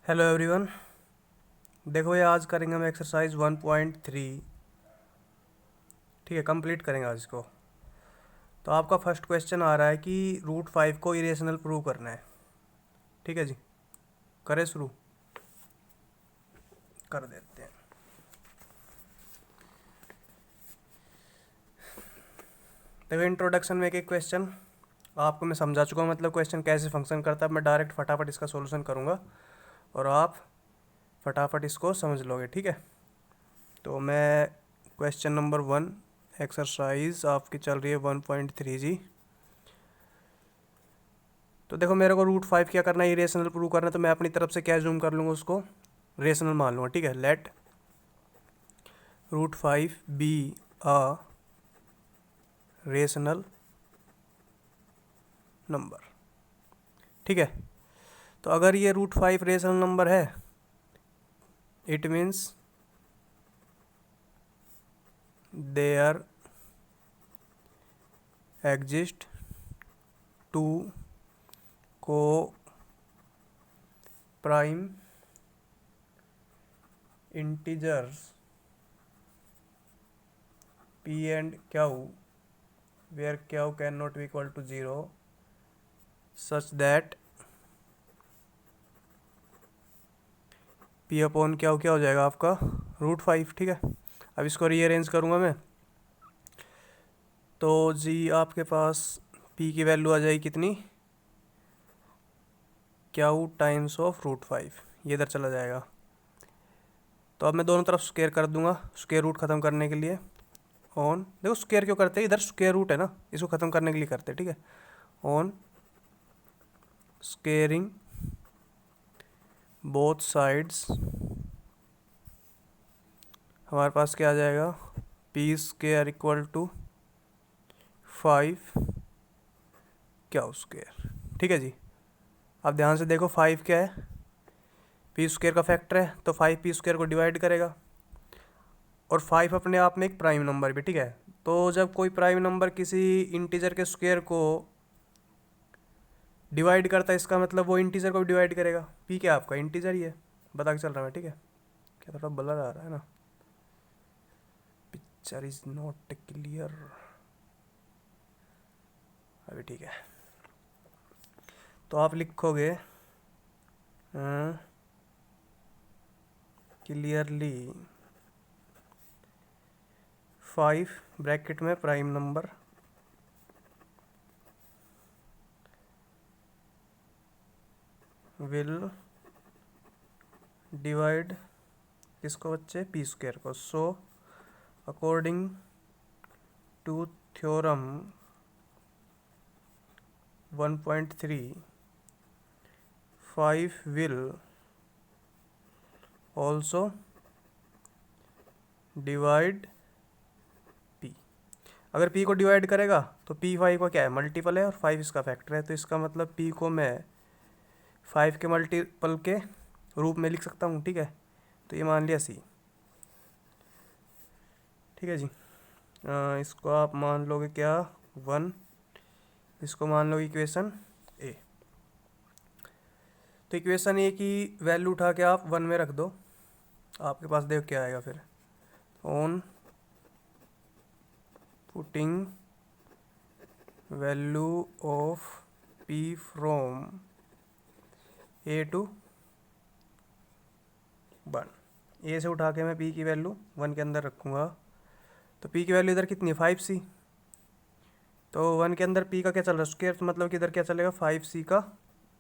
Hello everyone. देखो ये आज करेंगे हम एक्सरसाइज 1.3। ठीक है, कंप्लीट करेंगे आज इसको। तो आपका फर्स्ट क्वेश्चन आ रहा है कि रूट 5 को इरेशनल प्रूव करना है। ठीक है जी, करें शुरू, कर देते हैं। देखो इंट्रोडक्शन में एक क्वेश्चन आपको मैं समझा चुका हूँ, मतलब क्वेश्चन कैसे फंक्शन करता है। मैं डायरेक्ट फटाफट इसका सॉल्यूशन करूँगा और आप फटाफट इसको समझ लोगे। ठीक है, तो मैं क्वेश्चन नंबर 1 एक्सरसाइज आपकी चल रही है 1.3 जी। तो देखो मेरे को रूट 5 क्या करना है, इरेशनल प्रूव करना है। तो मैं अपनी तरफ से क्या जूम कर लूँगा, उसको रेशनल मान लूँगा। ठीक है, let root 5 be a rational number. ठीक है, तो अगर ये रूट 5 रेशनल नंबर है, it means there exist two coprime integers p and q where q cannot be equal to 0 such that p upon q क्या हो जाएगा आपका रूट 5। ठीक है, अब इसको रीअरेंज करूँगा मैं, तो जी आपके पास p की वैल्यू आ जाएगी कितनी, q टाइम्स ऑफ रूट 5, ये इधर चला जाएगा। तो अब मैं दोनों तरफ स्क्वायर कर दूंगा, स्क्वायर रूट ख़त्म करने के लिए। ऑन देखो स्क्वायर क्यों करते हैं, इधर स्क्वायर रूट है ना, इसको ख़त्म करने के लिए करते हैं। ठीक है, ऑन स्क्वेयरिंग बोथ साइड्स हमारे पास क्या आ जाएगा, पी स्क्वायर इक्वल टू 5 क्या स्क्वायर। ठीक है जी, अब ध्यान से देखो 5 क्या है, पी स्क्वायर का फैक्टर है, तो 5 पी स्क्वायर को डिवाइड करेगा। और 5 अपने आप में एक प्राइम नंबर भी। ठीक है, तो जब कोई प्राइम नंबर किसी इंटीजर के स्क्वायर को डिवाइड करता है, इसका मतलब वो इंटीजर को भी डिवाइड करेगा। पी क्या आपका इंटीजर ही है, बता के चल रहा है। ठीक है, क्या थोड़ा ब्लर आ रहा है ना, पिक्चर इज नॉट क्लियर। अभी ठीक है, तो आप लिखोगे क्लियरली 5 ब्रैकेट में प्राइम नंबर विल डिवाइड किसको बच्चे, पी स्क्वायर को। So according to theorem 1.3 5 will also divide P. अगर पी को डिवाइड करेगा तो पी 5 का क्या है, मल्टीपल है, और 5 इसका फैक्टर है। तो इसका मतलब पी को मैं 5 के मल्टीपल के रूप में लिख सकता हूँ। ठीक है, तो ये मान लिया सी। ठीक है जी, इसको आप मान लोगे क्या 1, इसको मान लो इक्वेशन ए। तो इक्वेशन ए की वैल्यू उठा के आप 1 में रख दो, आपके पास देखो क्या आएगा फिर। On putting value of P from A to 1, A से उठा के मैं पी की वैल्यू 1 के अंदर रखूँगा। तो पी की वैल्यू इधर कितनी है 5c, तो 1 के अंदर पी का क्या चल रहा है स्क्वायर, तो मतलब कि इधर क्या चलेगा 5c का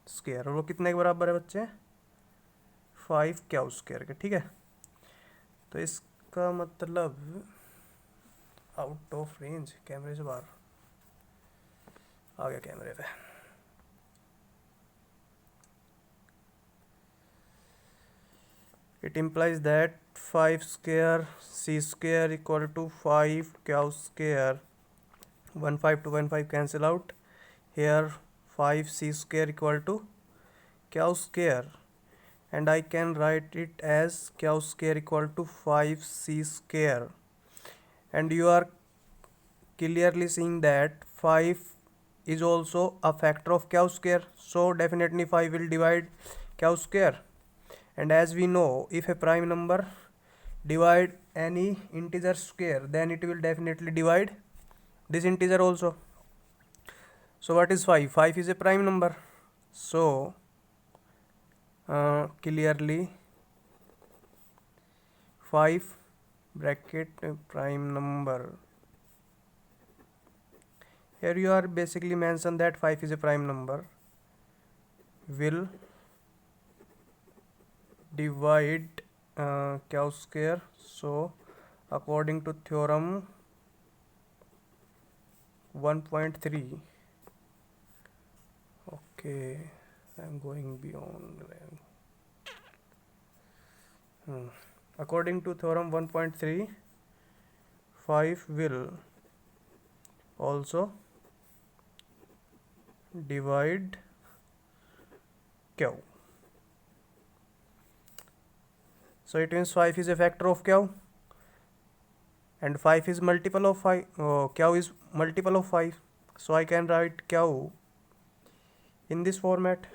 स्क्वायर, और वो कितने के बराबर है बच्चे 5 क्या स्क्वायर के। ठीक है, तो इसका मतलब आउट ऑफ रेंज, कैमरे से बाहर आ गया कैमरे पे। It implies that 5 square c square equal to 5 क्या square, 1 5 to 1 5 cancel out here, 5c square equal to q square, and I can write it as q square equal to 5c square, and you are clearly seeing that 5 is also a factor of q square, so definitely 5 will divide q square, and as we know, if a prime number divide any integer square, then it will definitely divide this integer also. So what is 5? 5 is a prime number. So clearly 5 bracket prime number. Here you are basically mentioned that 5 is a prime number, will divide cow square. So according to theorem 1.3, okay, I'm going beyond. According to theorem 1.3, 5 will also divide cow. So it means 5 is a factor of cow, and 5 is multiple of 5. Cow is multiple of 5. So I can write cow in this format.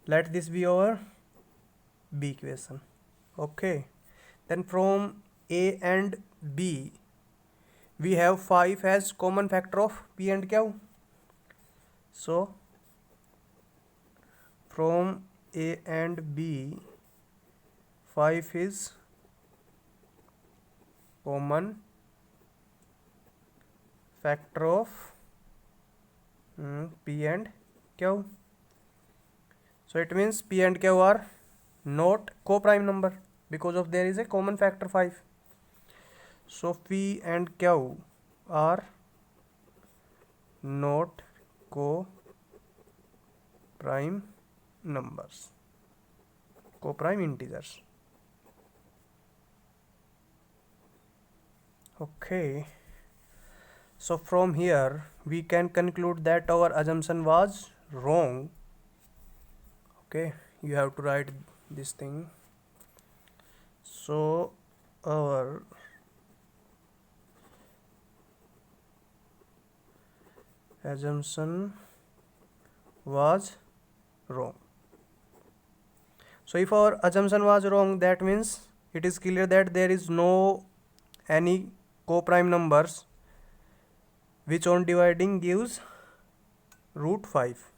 Let this be our B equation. Okay. Then from A and B, we have 5 as common factor of P and Q. So from A and B, 5 is common factor of P and Q. So it means P and Q are not co-prime number because of there is a common factor 5. So P and Q are not co-prime numbers, co-prime integers. Okay. So from here we can conclude that our assumption was wrong. Okay, you have to write this thing. So our assumption was wrong. So if our assumption was wrong, that means it is clear that there is no any co-prime numbers which on dividing gives root 5.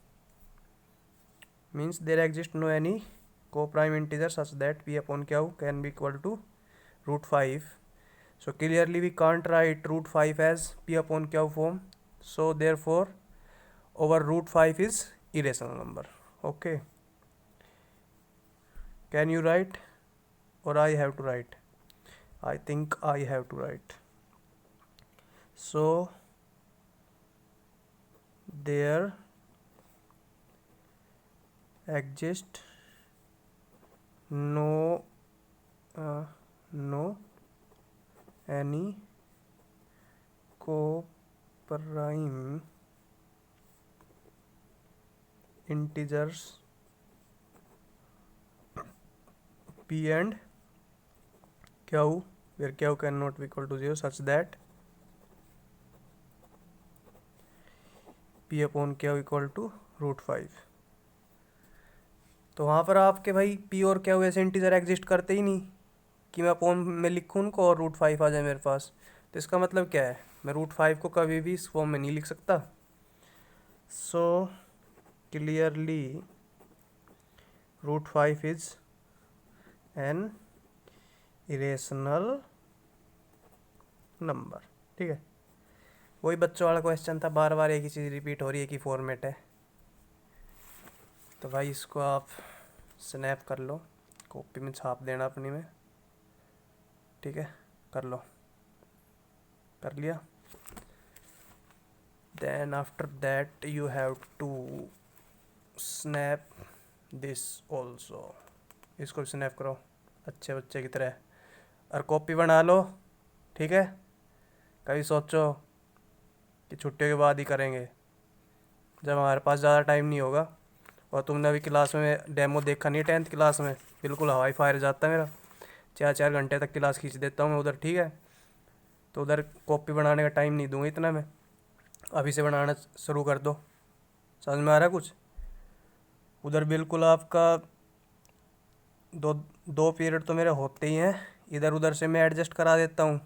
Means there exists no any co-prime integer such that P upon Q can be equal to root 5. So clearly we can't write root 5 as P upon Q form. So therefore our root 5 is irrational number. Okay. Can you write or I have to write? I think I have to write. So there exist no any co-prime integers P and Q where Q cannot be equal to 0 such that P upon Q equal to root 5. तो वहाँ पर आपके भाई P और Q ऐसे integer exist करते ही नहीं कि मैं अपॉन में लिखूँ उनको और रूट 5 आ जाए मेरे पास. तो इसका मतलब क्या है, मैं रूट 5 को कभी भी इस फॉर्म में नहीं लिख सकता. So clearly root 5 is an irrational number. ठीक है, वही बच्चों वाला क्वेश्चन था, बार बार एक ही चीज़ रिपीट हो रही है कि फॉर्मेट है. तो भाई इसको आप स्नैप कर लो, कॉपी में छाप देना अपनी में. ठीक है, कर लो, कर लिया. Then after that you have to snap this also. इसको भी स्नैप करो अच्छे बच्चे की तरह और कॉपी बना लो. ठीक है, कभी सोचो कि छुट्टियों के बाद ही करेंगे जब हमारे पास ज़्यादा टाइम नहीं होगा. और तुमने अभी क्लास में डेमो देखा नहीं 10th क्लास में, बिल्कुल हवाई फायर जाता है मेरा. 4 घंटे तक क्लास खींच देता हूँ मैं उधर. ठीक है, तो उधर कॉपी बनाने का टाइम नहीं दूंगा इतना मैं. अभी से बनाना शुरू कर दो. समझ में आ रहा है कुछ? उधर बिल्कुल आपका दो दो पीरियड तो मेरे होते ही हैं, इधर उधर से मैं एडजस्ट करा देता हूँ।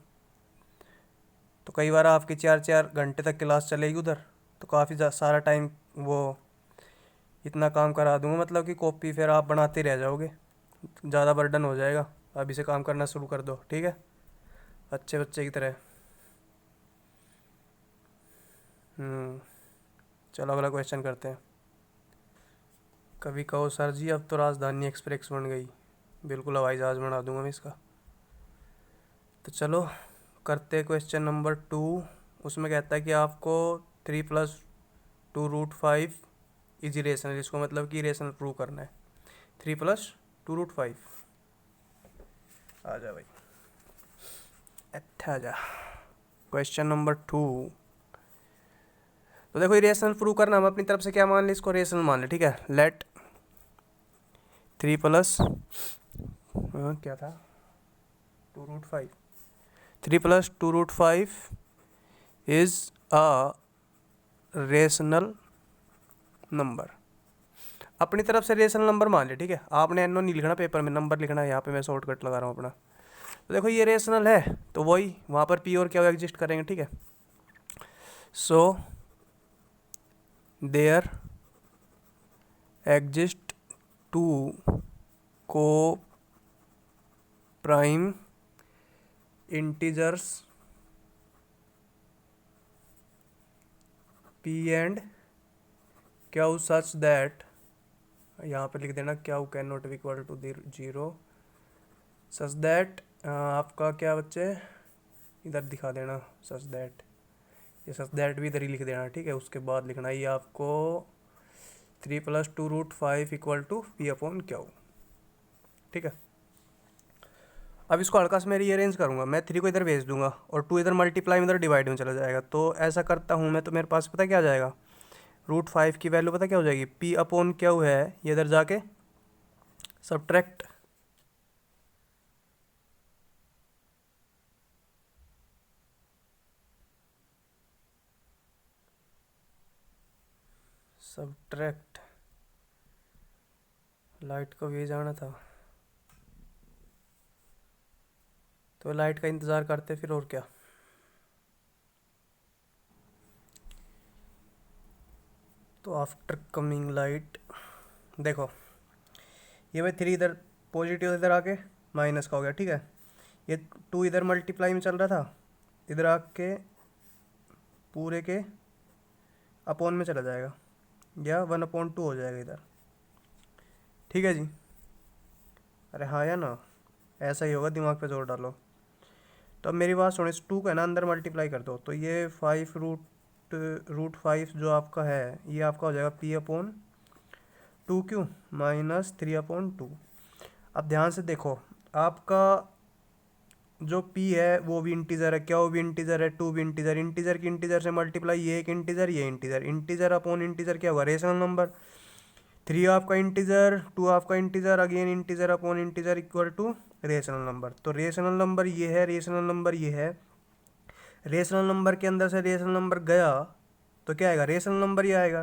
तो कई बार आपकी 4-4 घंटे तक क्लास चलेगी उधर, तो काफ़ी सारा टाइम वो इतना काम करा दूंगा, मतलब कि कॉपी फिर आप बनाते रह जाओगे, ज़्यादा बर्डन हो जाएगा। अभी से काम करना शुरू कर दो, ठीक है, अच्छे बच्चे की तरह। हम्म। चलो अगला क्वेश्चन करते हैं। कभी कहो सर जी अब तो राजधानी एक्सप्रेस बन गई, बिल्कुल हवाई जहाज़ बना दूंगा मैं इसका। तो चलो करते क्वेश्चन नंबर 2। उसमें कहता है कि आपको 3+2√5 इज इरेशनल, इसको मतलब कि इरेशनल प्रूव करना है। 3+2√5। आ जा भाई, अच्छा जा। Question number 2। तो देखो इरेशनल प्रूव करना, हम अपनी तरफ से क्या मान ले, इसको रेशनल मान ले, ठीक है। लेट 3+ क्या था, 2√5, 3+2√5 इज अ रेशनल नंबर। अपनी तरफ से रेशनल नंबर मान ले, ठीक है। आपने एनो नहीं लिखना पेपर में, नंबर लिखना है, यहाँ पे मैं शॉर्टकट लगा रहा हूँ अपना। तो देखो ये रेशनल है, तो वही वहाँ पर पी और क्या एग्जिस्ट करेंगे, ठीक है। So there exist two coprime integers P and Q such that, यहाँ पर लिख देना Q cannot be equal to 0 such that, आपका क्या बच्चे इधर दिखा देना सच दैट, ये सच दैट भी इधर ही लिख देना, ठीक है। उसके बाद लिखना ये आपको 3+2√5 इक्वल टू P/Q, ठीक है। अब इसको हल्का से मैं रीअरेंज करूंगा, मैं 3 को इधर भेज दूंगा और 2 इधर मल्टीप्लाई में इधर डिवाइड में चला जाएगा। तो ऐसा करता हूँ मैं, तो मेरे पास पता क्या आ जाएगा, √5 की वैल्यू पता क्या हो जाएगी, P/Q है, ये इधर जाके सब्ट्रैक्ट सब्ट्रैक्ट लाइट को भी जाना था, तो लाइट का इंतज़ार करते फिर, और क्या। तो आफ्टर कमिंग लाइट, देखो ये भाई 3 इधर पॉजिटिव इधर आके माइनस का हो गया, ठीक है। ये 2 इधर मल्टीप्लाई में चल रहा था, इधर आके पूरे के अपॉन में चला जाएगा, या 1/2 हो जाएगा इधर, ठीक है जी। अरे हाँ या ना, ऐसा ही होगा, दिमाग पे जोर डालो। तो अब मेरी बात सुनो, इस 2 को है ना अंदर मल्टीप्लाई कर दो, तो ये 5√5 जो आपका है, ये आपका हो जाएगा P/2Q -3/2। अब ध्यान से देखो, आपका जो P है वो भी इंटीजर है, क्या वो भी इंटीजर है, 2 भी इंटीजर, इंटीजर की इंटीजर से मल्टीप्लाई, ये एक इंटीजर ये इंटीजर, इंटीजर अपॉन इंटीजर क्या होगा, रेशनल नंबर। 3 आपका इंटीजर, 2 आपका integer, again integer upon integer equal to rational number. तो रेशनल नंबर ये है, रेशनल नंबर ये है, रेशनल नंबर के अंदर से रेशनल नंबर गया तो क्या आएगा, रेशनल नंबर ही आएगा।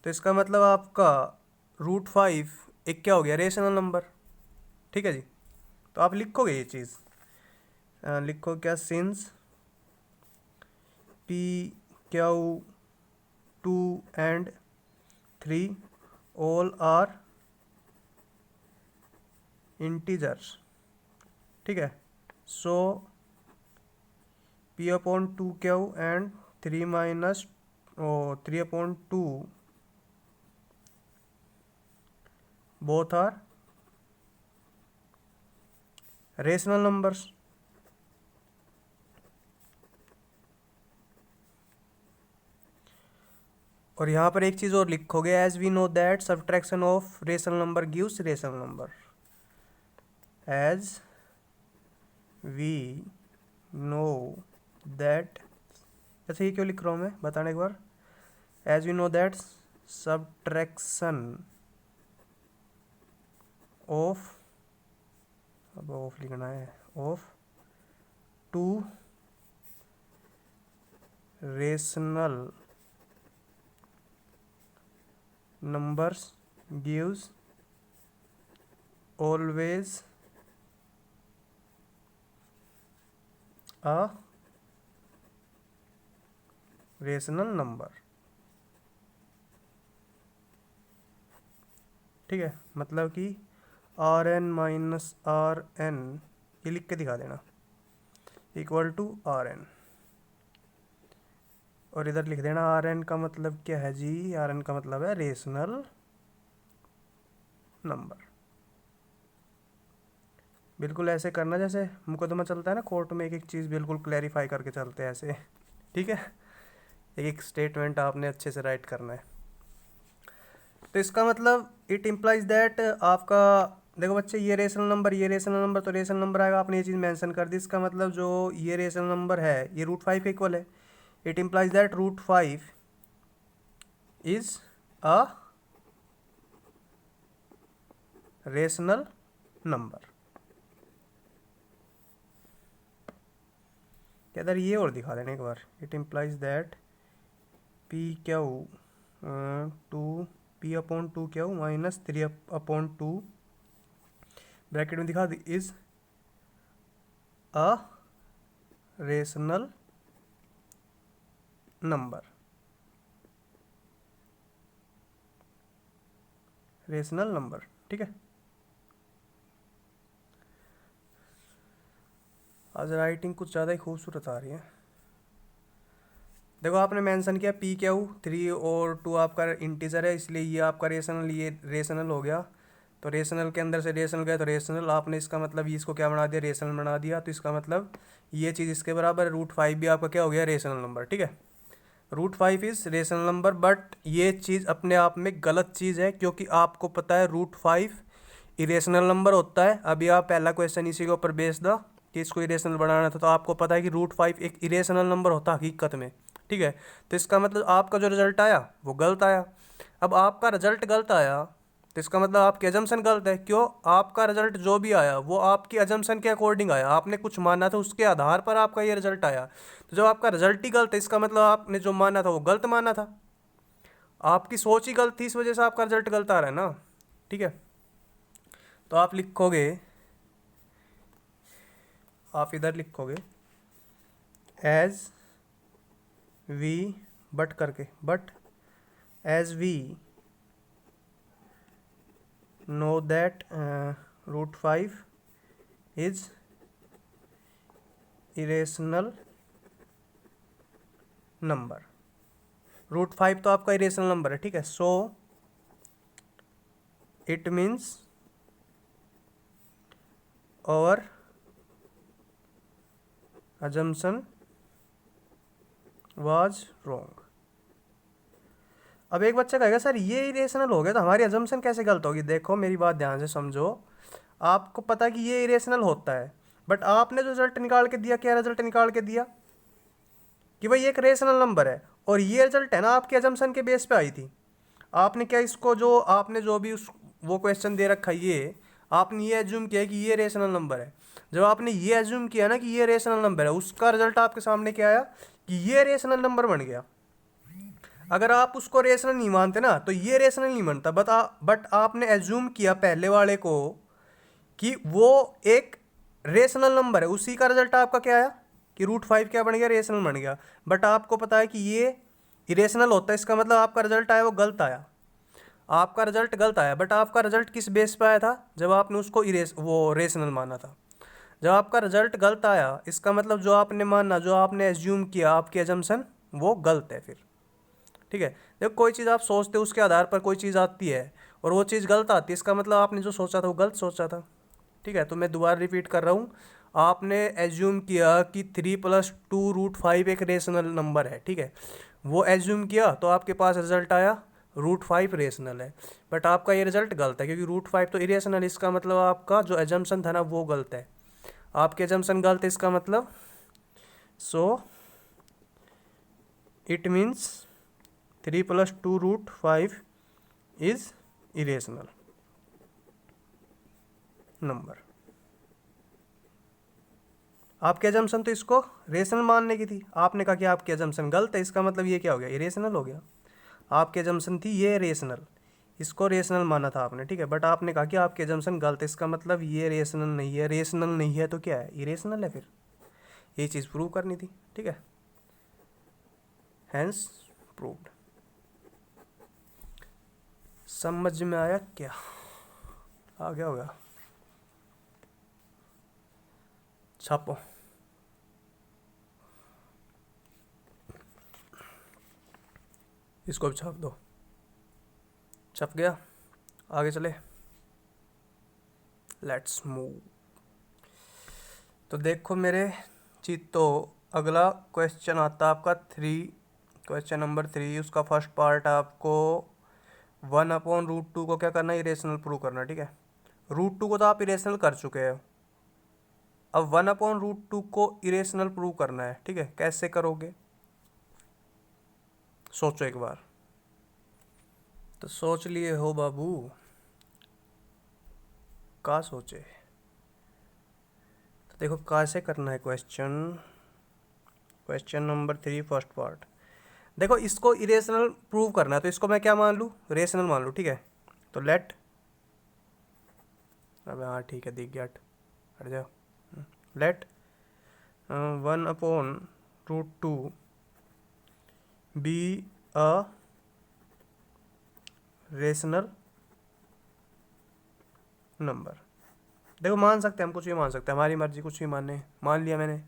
तो इसका मतलब आपका √5 एक क्या हो गया, रेशनल नंबर, ठीक है जी। तो आप लिखोगे ये चीज़, लिखो क्या, since P/Q 2 and 3 all are integers, ठीक है। So P/2Q and 3/2 both are rational numbers. और यहाँ पर एक चीज़ और लिखोगे, as we know that subtraction of rational number gives rational number, as we know that. अच्छा ये क्यों लिख रहा हूँ मैं, बताने एक बार। As we know that subtraction of, अब ऑफ लिखना है, of 2 rational numbers gives always a rational number. ठीक है, मतलब कि R N minus R N, ये लिख के दिखा देना, इक्वल टू आर एन, और इधर लिख देना आर एन का मतलब क्या है जी, आर एन का मतलब है रेशनल नंबर। बिल्कुल ऐसे करना जैसे मुकदमा चलता है ना कोर्ट में, एक एक चीज़ बिल्कुल क्लैरिफाई करके चलते हैं ऐसे। ठीक है, एक एक स्टेटमेंट आपने अच्छे से राइट करना है। तो इसका मतलब इट इम्प्लाइज दैट आपका, देखो बच्चे ये रेशनल नंबर, ये रेशनल नंबर, तो रेशनल नंबर आएगा, आपने ये चीज़ मेंशन कर दी। इसका मतलब जो ये रेशनल नंबर है ये √5 के इक्वल है। It implies that √5 is a rational number. इधर ये और दिखा देना एक बार, it implies that P Q 2p/2 Q minus 3/2 bracket में दिखा दी is a rational number. Rational number, ठीक है। आज राइटिंग कुछ ज़्यादा ही खूबसूरत आ रही है। देखो आपने मेंशन किया पी क्यू 3 और 2 आपका इंटीजर है, इसलिए ये आपका रेशनल, ये रेशनल हो गया। तो रेशनल के अंदर से रेशनल गया तो रेशनल, आपने इसका मतलब ये इसको क्या बना दिया, रेशनल बना दिया। तो इसका मतलब ये चीज़ इसके बराबर है, √5 भी आपका क्या हो गया, रेशनल नंबर। ठीक है, √5 इज़ रेशनल नंबर। बट ये चीज़ अपने आप में गलत चीज़ है, क्योंकि आपको पता है √5 इरेशनल नंबर होता है। अभी आप पहला क्वेश्चन इसी के ऊपर बेस दा कि इसको इरेशनल बनाना था, तो आपको पता है कि √5 एक इरेशनल नंबर होता है हकीकत में। ठीक है, तो इसका मतलब आपका जो रिजल्ट आया वो गलत आया। अब आपका रिजल्ट गलत आया तो इसका मतलब आपकी अजम्पशन गलत है। क्यों, आपका रिजल्ट जो भी आया वो आपकी अजम्पशन के अकॉर्डिंग आया, आपने कुछ माना था उसके आधार पर आपका ये रिजल्ट आया। तो जब आपका रिजल्ट ही गलत है, इसका मतलब आपने जो माना था वो गलत माना था, आपकी सोच ही गलत थी, इस वजह से आपका रिजल्ट गलत आ रहा है ना। ठीक है, तो आप लिखोगे, आप इधर लिखोगे एज वी, बट करके, but as we know that √5 is irrational number. √5 तो आपका इरेशनल नंबर है। ठीक है, so it means our assumption was wrong। अब एक बच्चा कहेगा सर ये इरेशनल हो गया तो हमारी assumption कैसे गलत होगी। देखो मेरी बात ध्यान से समझो, आपको पता कि ये इरेशनल होता है, बट आपने जो रिजल्ट निकाल के दिया, क्या रिजल्ट निकाल के दिया कि भाई एक रेशनल नंबर है, और ये रिजल्ट है ना आपके assumption के बेस पे आई थी। आपने क्या इसको, जो आपने जो भी उस वो क्वेश्चन दे रखा है, ये आपने ये एज्यूम किया कि ये रेशनल नंबर है। जब आपने ये एज्यूम किया ना कि ये रेशनल नंबर है, उसका रिजल्ट आपके सामने क्या आया कि ये रेशनल नंबर बन गया। अगर आप उसको रेशनल नहीं मानते ना तो ये रेशनल नहीं बनता। बट आपने एज्यूम किया पहले वाले को कि वो एक रेशनल नंबर है, उसी का रिजल्ट आपका क्या आया कि √5 क्या बन गया, रेशनल बन गया। बट आपको पता है कि ये इरेशनल होता है, इसका मतलब आपका रिजल्ट आया वो गलत आया, आपका रिजल्ट गलत आया। बट आपका रिजल्ट किस बेस पे आया था, जब आपने उसको वो रेशनल माना था। जब आपका रिजल्ट गलत आया, इसका मतलब जो आपने माना, जो आपने एज्यूम किया, आपकी एजम्पशन वो गलत है फिर। ठीक है, देखो कोई चीज़ आप सोचते हो उसके आधार पर कोई चीज़ आती है और वो चीज़ गलत आती है, इसका मतलब आपने जो सोचा था वो गलत सोचा था। ठीक है, तो मैं दोबारा रिपीट कर रहा हूँ, आपने एज्यूम किया कि 3+2 √5 एक रेशनल नंबर है। ठीक है, वो एज्यूम किया तो आपके पास रिजल्ट आया √5 रेशनल है। बट आपका ये रिजल्ट गलत है, क्योंकि √5 तो इरेशनल, इसका मतलब आपका जो एजम्पशन था ना वो गलत है, आपके एजम्पशन गलत है। इसका मतलब सो it means 3+2 √5 is irrational number. आपके एजम्पशन तो इसको रेशनल मानने की थी, आपने कहा कि आपकी एजम्पशन गलत है, इसका मतलब ये क्या हो गया, इरेशनल हो गया। आपकी एजम्पशन थी ये रेशनल, इसको रेशनल माना था आपने, ठीक है, बट आपने कहा कि आपके एजम्पशन गलत है, इसका मतलब ये रेशनल नहीं है, रेशनल नहीं है तो क्या है, इरेशनल है, फिर ये चीज़ प्रूव करनी थी, ठीक है, हैंस प्रूव्ड। समझ में आया क्या? आ गया होगा, छापो। इसको भी छाप दो, छप गया। आगे चले, लेट्स मूव। तो देखो मेरे चित्तो, अगला क्वेश्चन आता है आपका 3, क्वेश्चन नंबर 3, उसका फर्स्ट पार्ट आपको 1/√2 को क्या करना है, इरेशनल प्रूव करना, ठीक है। √2 को तो आप इरेशनल कर चुके हो, अब 1/√2 को इरेशनल प्रूव करना है, ठीक है। कैसे करोगे, सोचो एक बार। तो सोच लिए हो बाबू, का सोचे। तो देखो कैसे करना है question, question number 3 first part. देखो इसको इरेशनल प्रूव करना है, तो इसको मैं क्या मान लूँ, रेशनल मान लूँ, ठीक है। तो लेट, अब हाँ ठीक है, दिख गया, हट जाओ। Let 1/√2 be a rational number. देखो मान सकते हैं हम, कुछ भी मान सकते हैं, हमारी मर्जी, कुछ भी मान लिया मैंने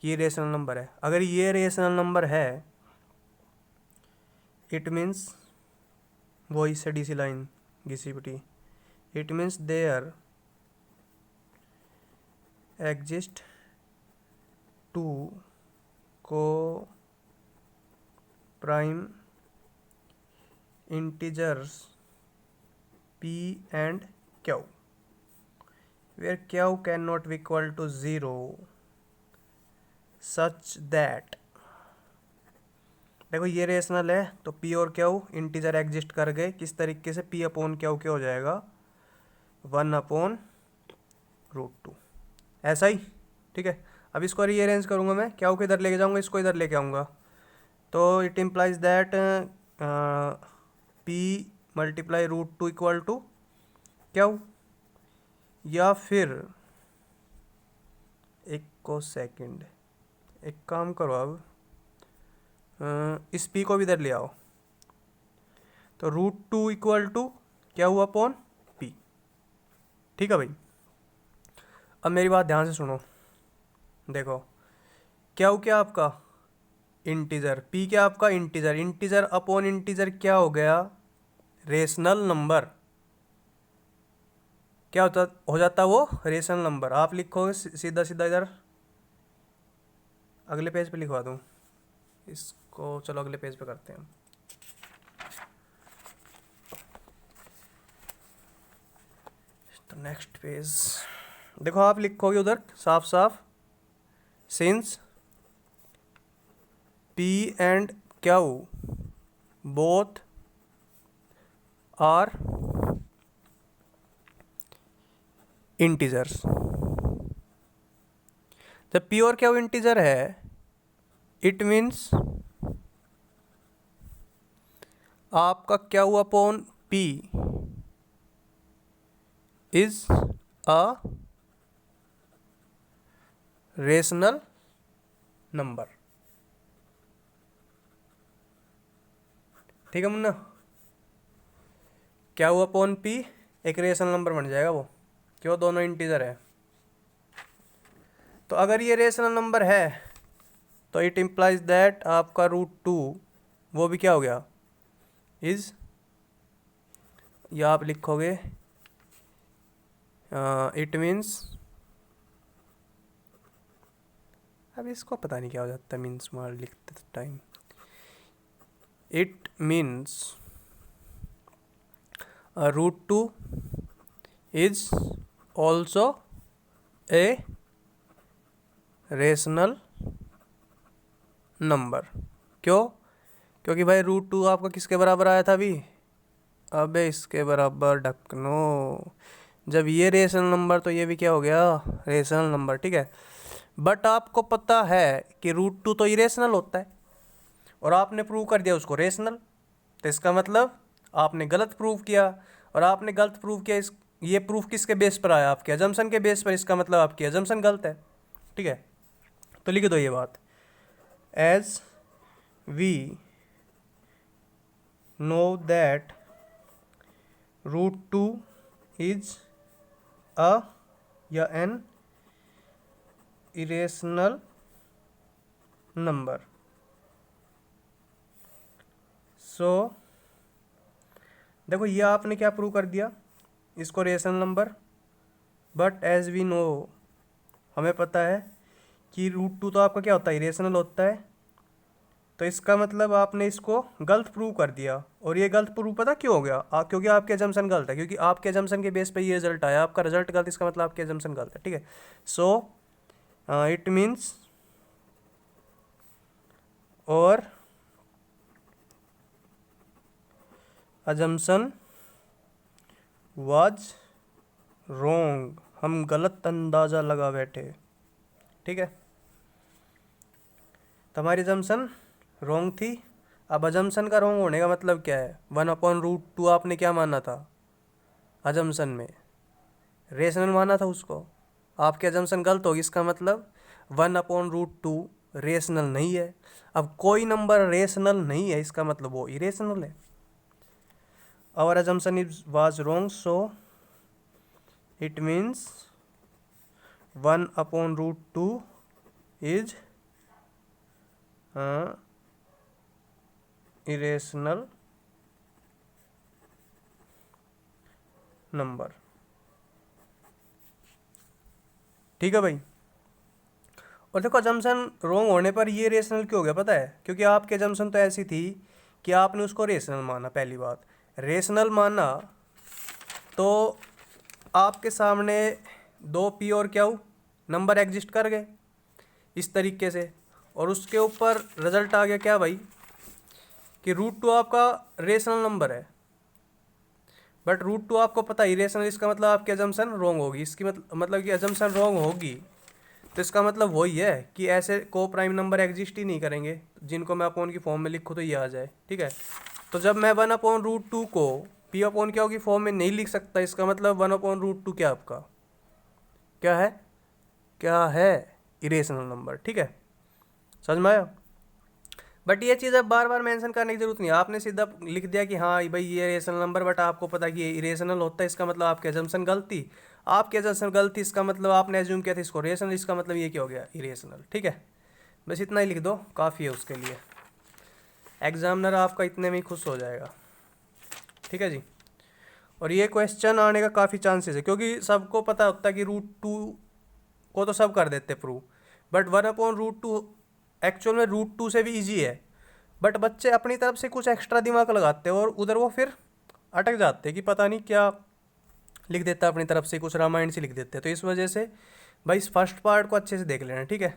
कि ये रेशनल नंबर है। अगर ये रेशनल नंबर है, इट मीन्स, वही से डी सी लाइन घिसी पिटी, it means there exist two coprime integers p and q where q cannot be equal to 0 such that, देखो ये रेशनल है तो p और q इंटीजर एग्जिस्ट कर गए, किस तरीके से, p अपॉन q क्या हो जाएगा, 1/√2, ऐसा ही, ठीक है। अब इसको रीअरेंज करूँगा मैं, q को इधर लेके जाऊँगा, इसको इधर लेके आऊँगा, तो it implies that p multiply √2 equal to क्या, या फिर एक को सेकंड, एक काम करो, अब इस p को भी इधर ले आओ, तो √2 इक्वल टू क्या हुआ, अपॉन p, ठीक है भाई। अब मेरी बात ध्यान से सुनो, देखो क्या आपका इंटीजर, p क्या आपका इंटीजर, इंटीजर अपॉन इंटीजर क्या हो गया, रेशनल नंबर, क्या होता हो जाता वो रेशनल नंबर। आप लिखोगे सीधा सीधा इधर, अगले पेज पे लिखवा दूँ इसको, चलो अगले पेज पे करते हैं। तो नेक्स्ट पेज देखो, आप लिखोगे उधर साफ साफ, since p and q both are integers. जब p और q इंटीजर है, इट मीन्स आपका q upon p is a rational number, ठीक है मुन्ना। क्या हुआ अपॉन p एक रेशनल नंबर बन जाएगा वो, क्यों, दोनों इंटीजर है। तो अगर ये रेशनल नंबर है तो इट इम्प्लाइज दैट आपका √2 वो भी क्या हो गया, इज, या आप लिखोगे इट मीन्स, अब इसको पता नहीं क्या हो जाता है मीन्स मार लिखते time, it means √2 is also a rational number. क्यों, क्योंकि भाई √2 आपका किसके बराबर आया था अभी, अबे इसके बराबर, ढकनो, जब ये रेशनल नंबर तो ये भी क्या हो गया, रेशनल नंबर, ठीक है। बट आपको पता है कि √2 तो इरेशनल होता है, और आपने प्रूव कर दिया उसको रेशनल, तो इसका मतलब आपने गलत प्रूव किया, और आपने गलत प्रूव किया, इस ये प्रूफ किसके बेस पर आया? आपके अजम्पशन के बेस पर। इसका मतलब आपकी अजम्पशन गलत है, ठीक है। तो लिख दो ये बात, as we know that √2 is a या एन इरेशनल नंबर, सो देखो ये आपने क्या प्रूव कर दिया, इसको rational number. But as we know, हमें पता है कि √2 तो आपका क्या होता है, इरेशनल होता है। तो इसका मतलब आपने इसको गलत प्रूव कर दिया। और ये गलत प्रूव पता क्यों हो गया? क्योंकि आपके अजम्पशन गलत है, क्योंकि आपके अजम्पशन के बेस पे ये रिजल्ट आया, आपका रिजल्ट गलत, इसका मतलब आपके अजम्पशन गलत है, ठीक है। So it means our assumption was wrong, हम गलत अंदाज़ा लगा बैठे, ठीक है। तो हमारी assumption wrong थी। अब assumption का wrong होने का मतलब क्या है? 1/√2 आपने क्या माना था assumption में? रेशनल माना था उसको। आपके assumption गलत होगी, इसका मतलब 1/√2 रेशनल नहीं है। अब कोई नंबर रेशनल नहीं है, इसका मतलब वो इरेशनल है। Our assumption was wrong, so it means 1/√2 is irrational number, ठीक है भाई। और देखो assumption wrong होने पर ये रेशनल क्यों हो गया पता है? क्योंकि आपके assumption तो ऐसी थी कि आपने उसको रेशनल माना। पहली बात, रेशनल माना तो आपके सामने 2 पी और क्यू नंबर एग्जिस्ट कर गए इस तरीके से, और उसके ऊपर रिजल्ट आ गया क्या भाई कि √2 आपका रेशनल नंबर है। बट √2 आपको पता ही रेशनल, इसका मतलब आपकी अजम्पशन रॉन्ग होगी। इसकी मतलब कि अजम्पशन रॉन्ग होगी तो इसका मतलब वही है कि ऐसे को प्राइम नंबर एग्जिस्ट ही नहीं करेंगे जिनको मैं अपॉन की फॉर्म में लिखूँ तो ये आ जाए, ठीक है। तो जब मैं 1/√2 को पी अपॉन क्या की फॉर्म में नहीं लिख सकता, इसका मतलब 1/√2 क्या आपका क्या है इरेशनल नंबर, ठीक है। समझ में आया? बट ये चीज़ अब बार बार मेंशन करने की जरूरत नहीं है, आपने सीधा लिख दिया कि हाँ भाई ये रेशनल नंबर, बट आपको पता कि ये इरेशनल होता है, इसका मतलब आपके अजम्पशन गलती। आपके अजम्पशन गलती, इसका मतलब आपने एज्यूम किया था इसको रेशनल, इसका मतलब ये क्या हो गया, इरेशनल, ठीक है। बस इतना ही लिख दो, काफ़ी है उसके लिए। एग्जामिनर आपका इतने में ही खुश हो जाएगा, ठीक है जी। और ये क्वेश्चन आने का काफ़ी चांसेस है, क्योंकि सबको पता होता है कि √2 को तो सब कर देते प्रूव, बट 1/√2 एक्चुअल में √2 से भी ईजी है। बट बच्चे अपनी तरफ से कुछ एक्स्ट्रा दिमाग लगाते हैं और उधर वो फिर अटक जाते हैं कि पता नहीं क्या लिख देता अपनी तरफ से, कुछ रामायण से लिख देते हैं। तो इस वजह से भाई इस फर्स्ट पार्ट को अच्छे से देख लेना, ठीक है।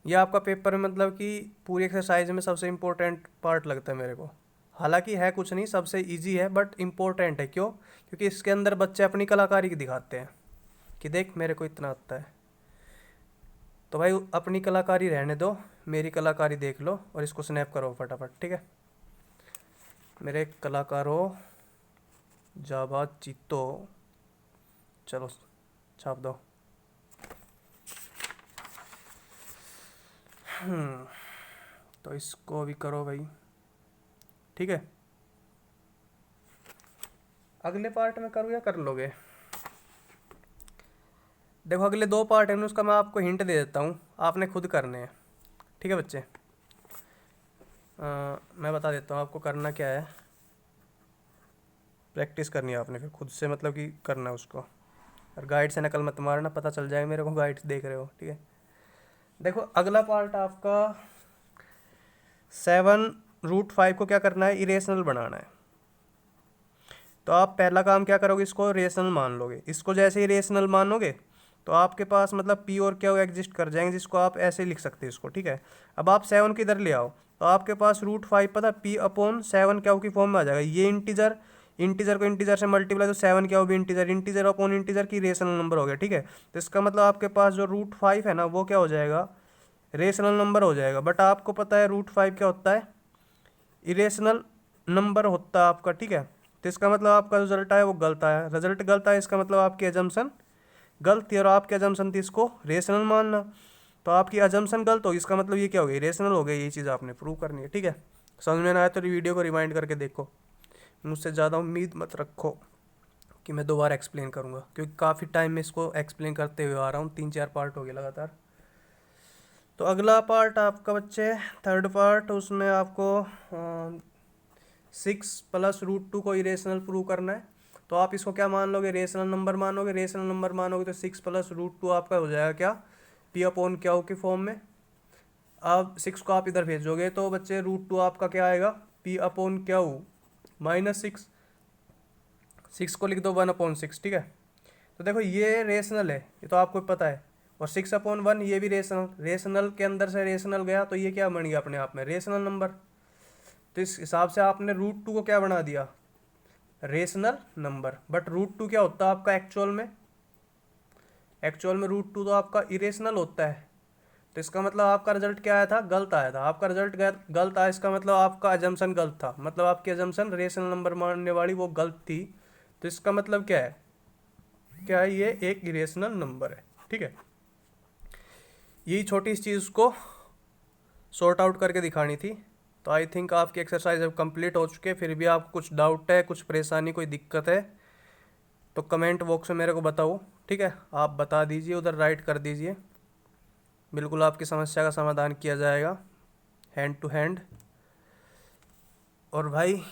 ये आपका पेपर में मतलब कि पूरी एक्सरसाइज में सबसे इम्पोर्टेंट पार्ट लगता है मेरे को। हालांकि है कुछ नहीं, सबसे इजी है, बट इम्पोर्टेंट है। क्यों? क्योंकि इसके अंदर बच्चे अपनी कलाकारी की दिखाते हैं कि देख मेरे को इतना आता है। तो भाई अपनी कलाकारी रहने दो, मेरी कलाकारी देख लो और इसको स्नैप करो फटाफट, ठीक है। मेरे कलाकारों जाबाज चीतो, चलो छाप दो। तो इसको भी करो भाई, ठीक है। अगले पार्ट में करूँ या कर लोगे? देखो अगले 2 पार्ट हैं, उसका मैं आपको हिंट दे देता हूँ, आपने खुद करने हैं, ठीक है बच्चे। मैं बता देता हूँ आपको करना क्या है। प्रैक्टिस करनी है आपने फिर खुद से, मतलब कि करना है उसको। और गाइड से नकल मत मारना, पता चल जाएगा मेरे को गाइड देख रहे हो, ठीक है। देखो अगला पार्ट आपका 7√5 को क्या करना है, इरेशनल बनाना है। तो आप पहला काम क्या करोगे, इसको रेशनल मान लोगे। इसको जैसे ही रेशनल मानोगे तो आपके पास मतलब पी और क्यू एग्जिस्ट कर जाएंगे, जिसको आप ऐसे लिख सकते हैं इसको, ठीक है। अब आप 7 किधर ले आओ, तो आपके पास √5 पता P/7 क्यू की फॉर्म में आ जाएगा। ये इंटीजर को इंटीजर से मल्टीप्लाई, तो 7 क्या हो भी इंटीजर, इंटीजर अपॉन इंटीजर की रेशनल नंबर हो गया, ठीक है। तो इसका मतलब आपके पास जो √5 है ना वो क्या हो जाएगा, रेशनल नंबर हो जाएगा। बट आपको पता है √5 क्या होता है, इरेशनल नंबर होता है आपका, ठीक है। तो इसका मतलब आपका रिजल्ट आया वो गलत आया, रिजल्ट गलत आया, इसका मतलब आपकी एजम्पशन गलत थी और आपकी एजम्पशन थी इसको रेशनल मानना। तो आपकी एजम्पशन गलत होगी, इसका मतलब ये क्या हो गई, रेशनल हो गई। ये चीज़ आपने प्रूव करनी है, ठीक है। समझ में ना आया तो वीडियो को रिवाइंड करके देखो, मुझसे ज़्यादा उम्मीद मत रखो कि मैं दोबारा एक्सप्लेन करूँगा, क्योंकि काफ़ी टाइम में इसको एक्सप्लेन करते हुए आ रहा हूँ, 3-4 पार्ट हो गए लगातार। तो अगला पार्ट आपका बच्चे, थर्ड पार्ट, उसमें आपको 6 + √2 को इरेशनल प्रूव करना है। तो आप इसको क्या मान लोगे, रेशनल नंबर मानोगे। रेशनल नंबर मानोगे तो 6 + √2 आपका हो जाएगा क्या, P/Q के फॉर्म में। अब 6 को आप इधर भेजोगे तो बच्चे √2 आपका क्या आएगा, P/Q -6। 6 को लिख दो 1/6, ठीक है। तो देखो ये रेशनल है, ये तो आपको पता है, और 6/1 ये भी रेशनल, रेशनल के अंदर से रेशनल गया तो ये क्या बन गया अपने आप में, रेशनल नंबर। तो इस हिसाब से आपने √2 को क्या बना दिया, रेशनल नंबर। बट √2 क्या होता है आपका एक्चुअल में, एक्चुअल में √2 तो आपका इरेशनल होता है। तो इसका मतलब आपका रिजल्ट क्या आया था, गलत आया था। आपका रिजल्ट गलत आया, इसका मतलब आपका अजम्पशन गलत था, मतलब आपकी अजम्पशन रेशनल नंबर मानने वाली वो गलत थी। तो इसका मतलब क्या है, क्या है, ये एक इरेशनल नंबर है, ठीक है। यही छोटी इस चीज़ को सॉर्ट आउट करके दिखानी थी। तो आई थिंक आपकी एक्सरसाइज अब कंप्लीट हो चुके हैं। फिर भी आपको कुछ डाउट है, कुछ परेशानी, कोई दिक्कत है तो कमेंट बॉक्स में मेरे को बताओ, ठीक है। आप बता दीजिए, उधर राइट कर दीजिए, बिल्कुल आपकी समस्या का समाधान किया जाएगा हैंड टू हैंड। और भाई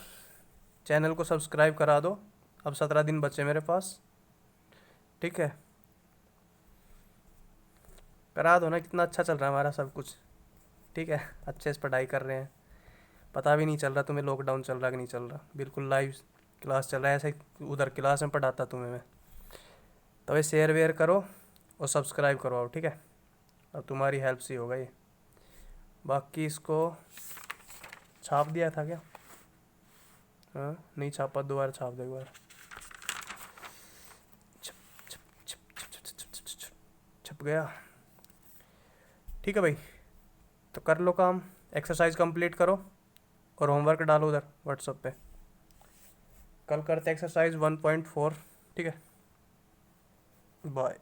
चैनल को सब्सक्राइब करा दो, अब 17 दिन बचे मेरे पास, ठीक है। करा दो ना, कितना अच्छा चल रहा है हमारा सब कुछ, ठीक है। अच्छे से पढ़ाई कर रहे हैं, पता भी नहीं चल रहा तुम्हें लॉकडाउन चल रहा कि नहीं चल रहा, बिल्कुल लाइव क्लास चल रहा है, ऐसे उधर क्लास में पढ़ाता तुम्हें मैं। तो भाई शेयर वेयर करो और सब्सक्राइब करवाओ, ठीक है। अब तुम्हारी हेल्प से होगा ये। बाकी इसको छाप दिया था क्या, हाँ नहीं छापा, दोबारा छाप दो एक बार। छप छप छप छप छप छप छप छप छप, छप गया, ठीक है भाई। तो कर लो काम, एक्सरसाइज कंप्लीट करो और होमवर्क डालो उधर व्हाट्सएप पे। कल करते एक्सरसाइज 1.4, ठीक है। बाय।